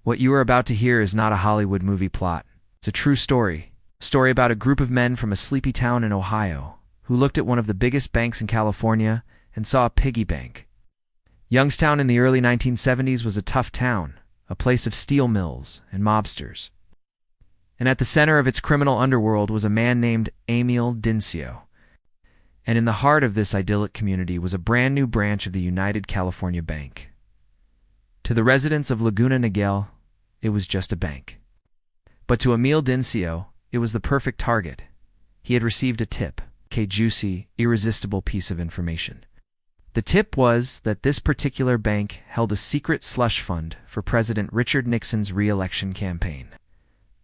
What you are about to hear is not a Hollywood movie plot. It's a true story. A story about a group of men from a sleepy town in Ohio who looked at one of the biggest banks in California and saw a piggy bank. Youngstown in the early 1970s was a tough town, a place of steel mills and mobsters. And at the center of its criminal underworld was a man named Amil Dinsio. And in the heart of this idyllic community was a brand new branch of the United California Bank. To the residents of Laguna Niguel, it was just a bank. But to Amil Dinsio, it was the perfect target. He had received a tip, a juicy, irresistible piece of information. The tip was that this particular bank held a secret slush fund for President Richard Nixon's re-election campaign.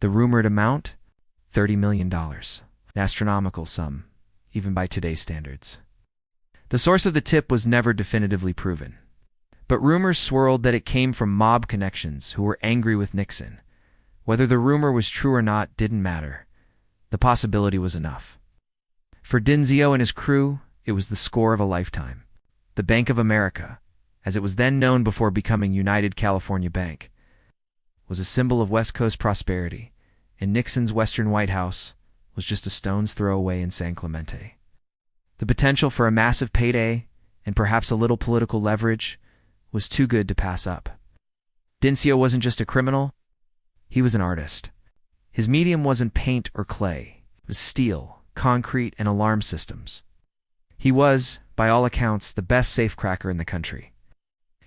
The rumored amount? $30 million. An astronomical sum, even by today's standards. The source of the tip was never definitively proven, but rumors swirled that it came from mob connections who were angry with Nixon. Whether the rumor was true or not didn't matter. The possibility was enough. For Dinsio and his crew, it was the score of a lifetime. The Bank of America, as it was then known before becoming United California Bank, was a symbol of West Coast prosperity, and Nixon's Western White House was just a stone's throw away in San Clemente. The potential for a massive payday, and perhaps a little political leverage, was too good to pass up. Dinsio wasn't just a criminal, he was an artist. His medium wasn't paint or clay, it was steel, concrete, and alarm systems. He was, by all accounts, the best safecracker in the country.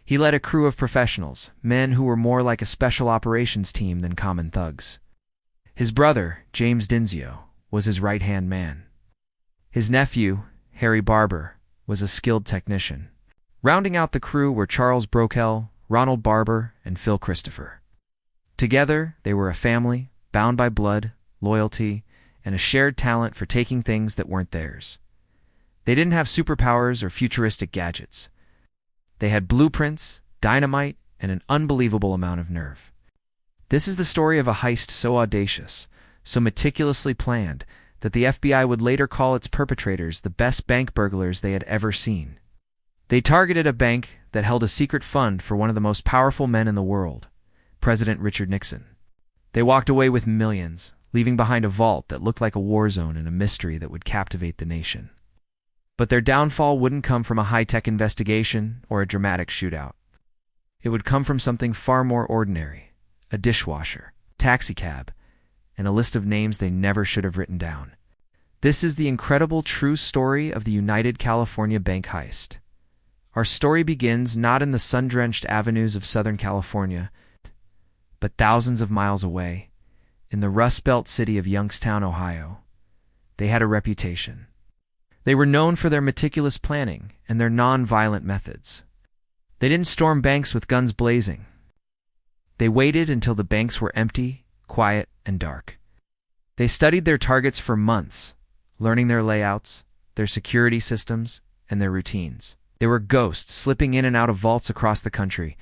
He led a crew of professionals, men who were more like a special operations team than common thugs. His brother, James Dinsio, was his right-hand man. His nephew, Harry Barber, was a skilled technician. Rounding out the crew were Charles Brokel, Ronald Barber, and Phil Christopher. Together, they were a family, bound by blood, loyalty, and a shared talent for taking things that weren't theirs. They didn't have superpowers or futuristic gadgets. They had blueprints, dynamite, and an unbelievable amount of nerve. This is the story of a heist so audacious, so meticulously planned, that the FBI would later call its perpetrators the best bank burglars they had ever seen. They targeted a bank that held a secret fund for one of the most powerful men in the world, President Richard Nixon. They walked away with millions, leaving behind a vault that looked like a war zone and a mystery that would captivate the nation. But their downfall wouldn't come from a high-tech investigation or a dramatic shootout. It would come from something far more ordinary: a dishwasher, taxicab, and a list of names they never should have written down. This is the incredible true story of the United California Bank heist. Our story begins not in the sun-drenched avenues of Southern California, but thousands of miles away, in the Rust Belt city of Youngstown, Ohio. They had a reputation. They were known for their meticulous planning and their non-violent methods. They didn't storm banks with guns blazing. They waited until the banks were empty, quiet, and dark. They studied their targets for months, learning their layouts, their security systems, and their routines. They were ghosts slipping in and out of vaults across the country,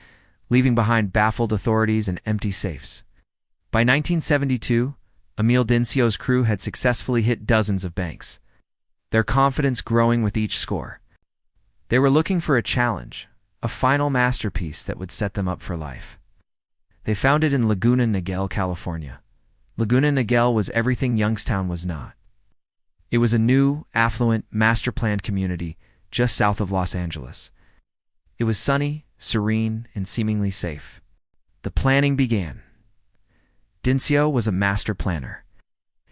leaving behind baffled authorities and empty safes. By 1972, Amil Dinsio's crew had successfully hit dozens of banks, their confidence growing with each score. They were looking for a challenge, a final masterpiece that would set them up for life. They found it in Laguna Niguel, California. Laguna Niguel was everything Youngstown was not. It was a new, affluent, master-planned community just south of Los Angeles. It was sunny, serene, and seemingly safe. The planning began. Dinsio was a master planner.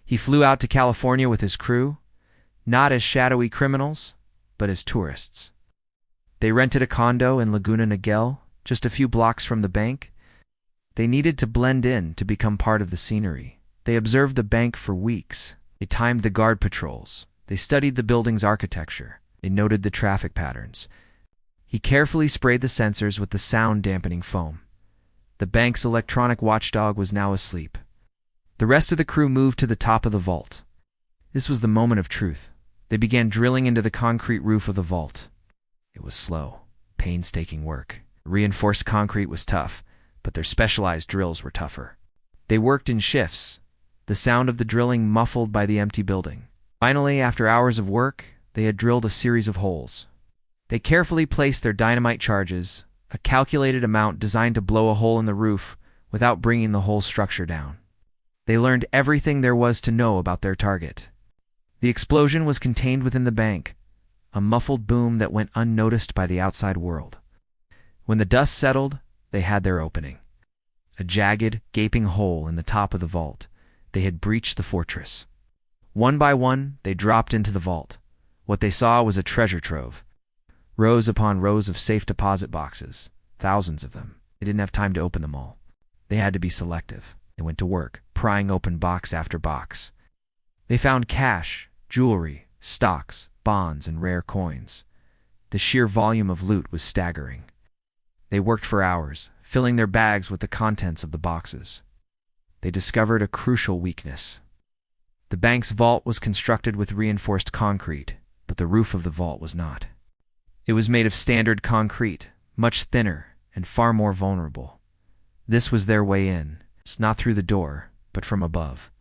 He flew out to California with his crew, not as shadowy criminals, but as tourists. They rented a condo in Laguna Niguel, just a few blocks from the bank. They needed to blend in to become part of the scenery. They observed the bank for weeks. They timed the guard patrols. They studied the building's architecture. They noted the traffic patterns. He carefully sprayed the sensors with the sound-dampening foam. The bank's electronic watchdog was now asleep. The rest of the crew moved to the top of the vault. This was the moment of truth. They began drilling into the concrete roof of the vault. It was slow, painstaking work. Reinforced concrete was tough, but their specialized drills were tougher. They worked in shifts, the sound of the drilling muffled by the empty building. Finally, after hours of work, they had drilled a series of holes. They carefully placed their dynamite charges, a calculated amount designed to blow a hole in the roof without bringing the whole structure down. They learned everything there was to know about their target. The explosion was contained within the bank, a muffled boom that went unnoticed by the outside world. When the dust settled, they had their opening. A jagged, gaping hole in the top of the vault. They had breached the fortress. One by one, they dropped into the vault. What they saw was a treasure trove. Rows upon rows of safe deposit boxes, thousands of them. They didn't have time to open them all. They had to be selective. They went to work, prying open box after box. They found cash, jewelry, stocks, bonds, and rare coins. The sheer volume of loot was staggering. They worked for hours, filling their bags with the contents of the boxes. They discovered a crucial weakness. The bank's vault was constructed with reinforced concrete, but the roof of the vault was not. It was made of standard concrete, much thinner and far more vulnerable. This was their way in, not through the door, but from above.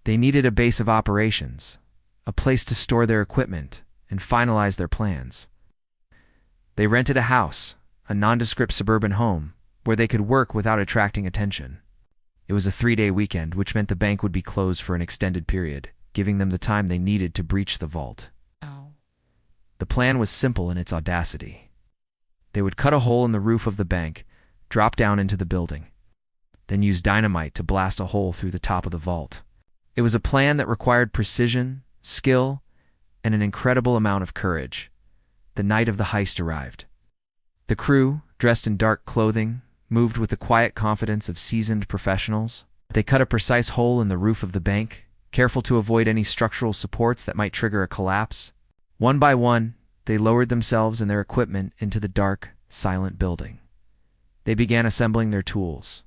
They needed a base of operations, a place to store their equipment and finalize their plans. They rented a house, a nondescript suburban home, where they could work without attracting attention. It was a 3-day weekend, which meant the bank would be closed for an extended period, giving them the time they needed to breach the vault. The plan was simple in its audacity. They would cut a hole in the roof of the bank, drop down into the building, then use dynamite to blast a hole through the top of the vault. It was a plan that required precision, skill, and an incredible amount of courage. The night of the heist arrived. The crew, dressed in dark clothing, moved with the quiet confidence of seasoned professionals. They cut a precise hole in the roof of the bank, careful to avoid any structural supports that might trigger a collapse. One by one, they lowered themselves and their equipment into the dark, silent building. They began assembling their tools.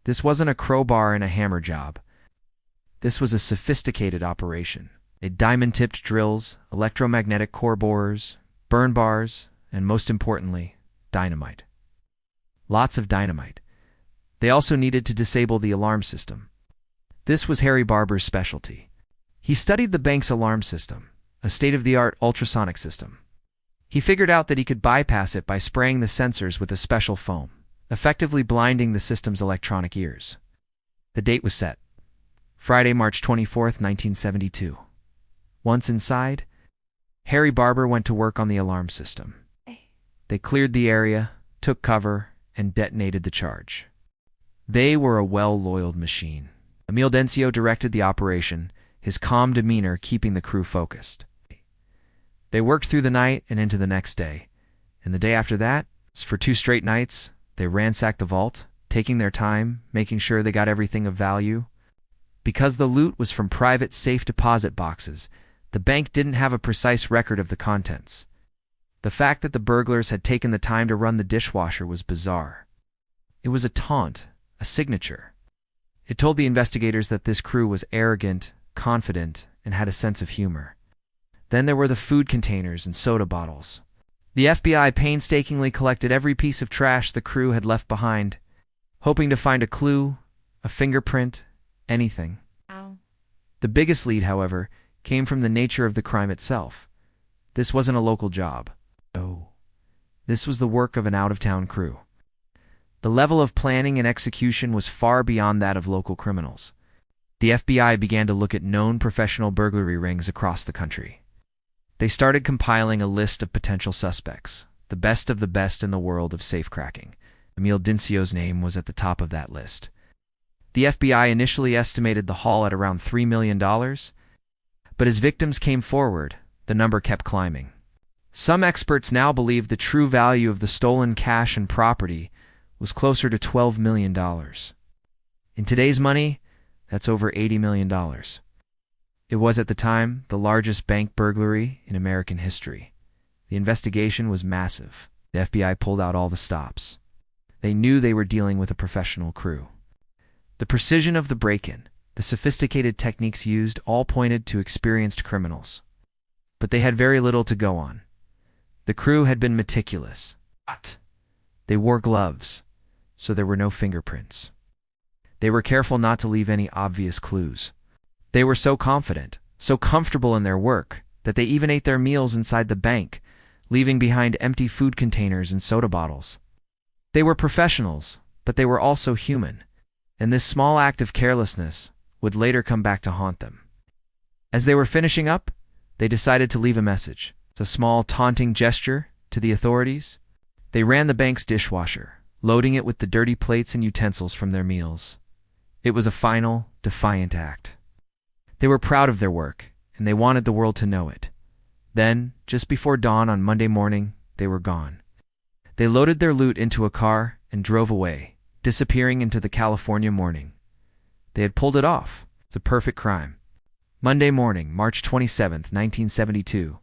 This wasn't a crowbar and a hammer job. This was a sophisticated operation. They diamond-tipped drills, electromagnetic core borers, burn bars, and most importantly, dynamite. Lots of dynamite. They also needed to disable the alarm system. This was Harry Barber's specialty. He studied the bank's alarm system, a state-of-the-art ultrasonic system. He figured out that he could bypass it by spraying the sensors with a special foam, effectively blinding the system's electronic ears. The date was set. Friday, March 24th, 1972. Once inside, Harry Barber went to work on the alarm system. They cleared the area, took cover, and detonated the charge. They were a well-oiled machine. Amil Dinsio directed the operation, his calm demeanor keeping the crew focused. They worked through the night and into the next day, and the day after that, for 2 straight nights, they ransacked the vault, taking their time, making sure they got everything of value. Because the loot was from private safe deposit boxes, the bank didn't have a precise record of the contents. The fact that the burglars had taken the time to run the dishwasher was bizarre. It was a taunt, a signature. It told the investigators that this crew was arrogant, confident, and had a sense of humor. Then there were the food containers and soda bottles. The FBI painstakingly collected every piece of trash the crew had left behind, hoping to find a clue, a fingerprint, anything. The biggest lead, however, came from the nature of the crime itself. This wasn't a local job. Oh, this was the work of an out-of-town crew. The level of planning and execution was far beyond that of local criminals. The FBI began to look at known professional burglary rings across the country. They started compiling a list of potential suspects, the best of the best in the world of safecracking. Amil Dinsio's name was at the top of that list. The FBI initially estimated the haul at around $3 million, but as victims came forward, the number kept climbing. Some experts now believe the true value of the stolen cash and property was closer to $12 million. In today's money, that's over $80 million. It was at the time the largest bank burglary in American history. The investigation was massive. The FBI pulled out all the stops. They knew they were dealing with a professional crew. The precision of the break-in, the sophisticated techniques used, all pointed to experienced criminals. But they had very little to go on. The crew had been meticulous. They wore gloves, so there were no fingerprints. They were careful not to leave any obvious clues. They were so confident, so comfortable in their work, that they even ate their meals inside the bank, leaving behind empty food containers and soda bottles. They were professionals, but they were also human, and this small act of carelessness would later come back to haunt them. As they were finishing up, they decided to leave a message. It's a small, taunting gesture to the authorities. They ran the bank's dishwasher, loading it with the dirty plates and utensils from their meals. It was a final, defiant act. They were proud of their work, and they wanted the world to know it. Then, just before dawn on Monday morning, they were gone. They loaded their loot into a car and drove away, disappearing into the California morning. They had pulled it off. It's a perfect crime. Monday morning, March 27, 1972,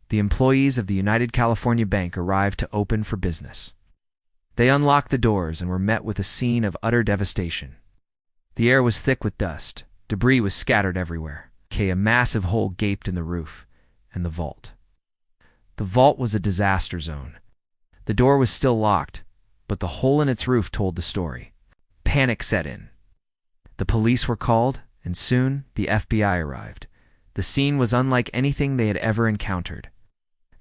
the employees of the United California Bank arrived to open for business. They unlocked the doors and were met with a scene of utter devastation. The air was thick with dust. Debris was scattered everywhere. A massive hole gaped in the roof and the vault. The vault was a disaster zone. The door was still locked, but the hole in its roof told the story. Panic set in. The police were called, and soon the FBI arrived. The scene was unlike anything they had ever encountered.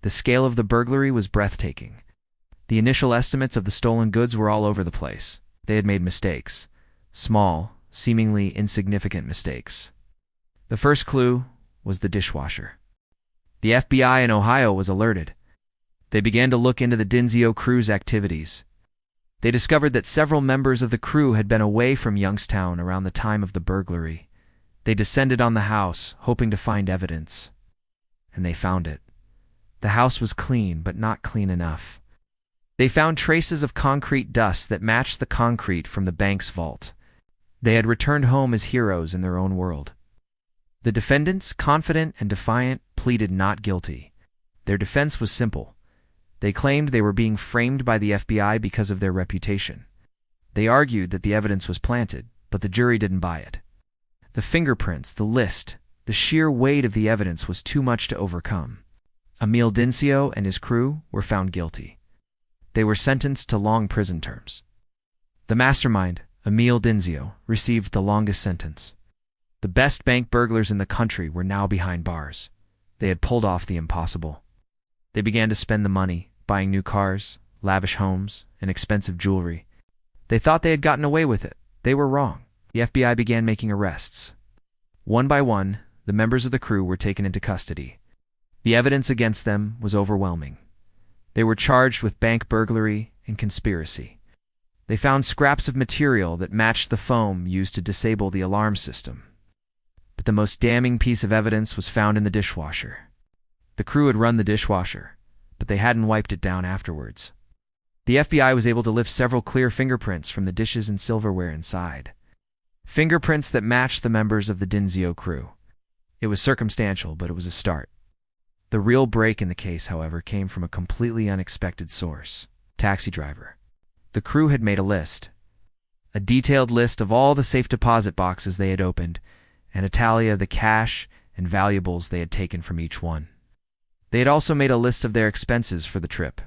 The scale of the burglary was breathtaking. The initial estimates of the stolen goods were all over the place. They had made mistakes. Small, seemingly insignificant mistakes. The first clue was the dishwasher. The FBI in Ohio was alerted. They began to look into the Dinsio crew's activities. They discovered that several members of the crew had been away from Youngstown around the time of the burglary. They descended on the house, hoping to find evidence. And they found it. The house was clean, but not clean enough. They found traces of concrete dust that matched the concrete from the bank's vault. They had returned home as heroes in their own world. The defendants, confident and defiant, pleaded not guilty. Their defense was simple. They claimed they were being framed by the FBI because of their reputation. They argued that the evidence was planted, but the jury didn't buy it. The fingerprints, the list, the sheer weight of the evidence was too much to overcome. Amil Dinsio and his crew were found guilty. They were sentenced to long prison terms. The mastermind, Amil Dinsio, received the longest sentence. The best bank burglars in the country were now behind bars. They had pulled off the impossible. They began to spend the money, buying new cars, lavish homes, and expensive jewelry. They thought they had gotten away with it. They were wrong. The FBI began making arrests. One by one, the members of the crew were taken into custody. The evidence against them was overwhelming. They were charged with bank burglary and conspiracy. They found scraps of material that matched the foam used to disable the alarm system. But the most damning piece of evidence was found in the dishwasher. The crew had run the dishwasher, but they hadn't wiped it down afterwards. The FBI was able to lift several clear fingerprints from the dishes and silverware inside. Fingerprints that matched the members of the Dinsio crew. It was circumstantial, but it was a start. The real break in the case, however, came from a completely unexpected source. Taxi driver. The crew had made a list. A detailed list of all the safe deposit boxes they had opened, and a tally of the cash and valuables they had taken from each one. They had also made a list of their expenses for the trip.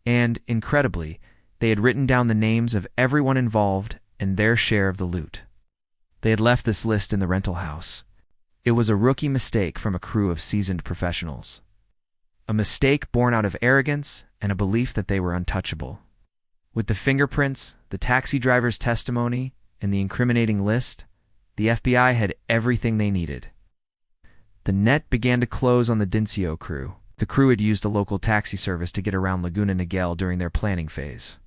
And, incredibly, they had written down the names of everyone involved and their share of the loot. They had left this list in the rental house. It was a rookie mistake from a crew of seasoned professionals. A mistake born out of arrogance and a belief that they were untouchable. With the fingerprints, the taxi driver's testimony, and the incriminating list, the FBI had everything they needed. The net began to close on the Dinsio crew. The crew had used a local taxi service to get around Laguna Niguel during their planning phase.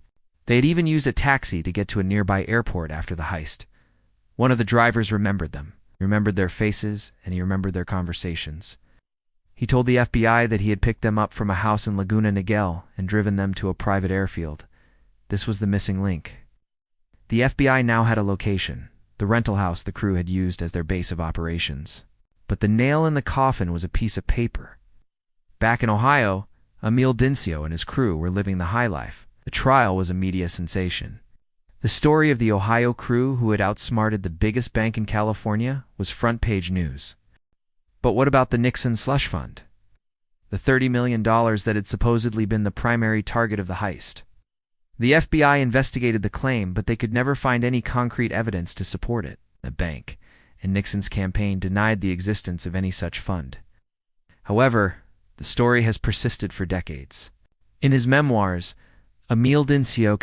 They had even used a taxi to get to a nearby airport after the heist. One of the drivers remembered them. He remembered their faces, and he remembered their conversations. He told the FBI that he had picked them up from a house in Laguna Niguel and driven them to a private airfield. This was the missing link. The FBI now had a location, the rental house the crew had used as their base of operations. But the nail in the coffin was a piece of paper. Back in Ohio, Amil Dinsio and his crew were living the high life. The trial was a media sensation. The story of the Ohio crew who had outsmarted the biggest bank in California was front-page news. But what about the Nixon slush fund? The $30 million that had supposedly been the primary target of the heist. The FBI investigated the claim, but they could never find any concrete evidence to support it. The bank and Nixon's campaign denied the existence of any such fund. However, the story has persisted for decades. In his memoirs, Amil Dinsio